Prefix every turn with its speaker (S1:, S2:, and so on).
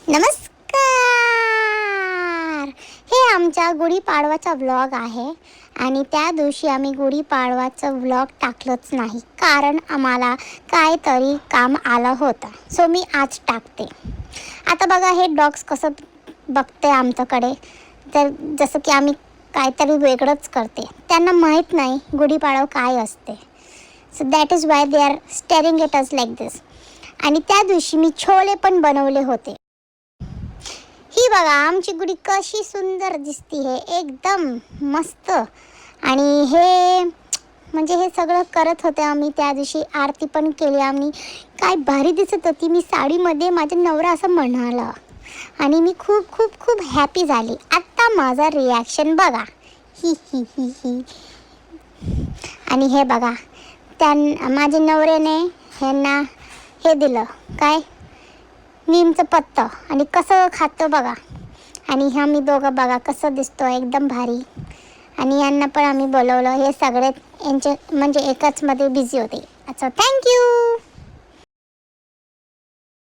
S1: नमस्कार. हे आमचा गुढीपाडवाचा व्लॉग आहे आणि त्या दिवशी आम्ही गुढीपाडवाचं व्लॉग टाकलंच नाही कारण आम्हाला काहीतरी काम आलं होतं. सो मी आज टाकते. आता बघा हे डॉग्स कसं बघते आमच्याकडे, तर जसं की आम्ही काहीतरी वेगळंच करते. त्यांना माहीत नाही गुढीपाडवा काय असते. So that is why they are staring at us like this. आणि त्या दिवशी मी छोले पण बनवले होते. ही बघा आमची गुढी कशी सुंदर दिसती आहे, एकदम मस्त. आणि हे म्हणजे हे सगळं करत होते आम्ही. त्या दिवशी आरती पण केली आम्ही. काय भारी दिसत होती मी साडीमध्ये. माझा नवरा असं म्हणाला आणि मी खूप खूप खूप हॅपी झाली. आत्ता माझा रिॲक्शन बघा. ही ही ही ही. आणि हे बघा माझ्या नवऱ्याने ह्यांना हे दिलं काय, नीमचं पत्तं, आणि कसं खातं बघा. आणि ह्या मी दोघं बघा कसं दिसतो एकदम भारी. आणि यांना पण आम्ही बोलवलं. हे सगळे यांचे म्हणजे एकाचमध्ये बिझी होते. अच्छा, थँक्यू.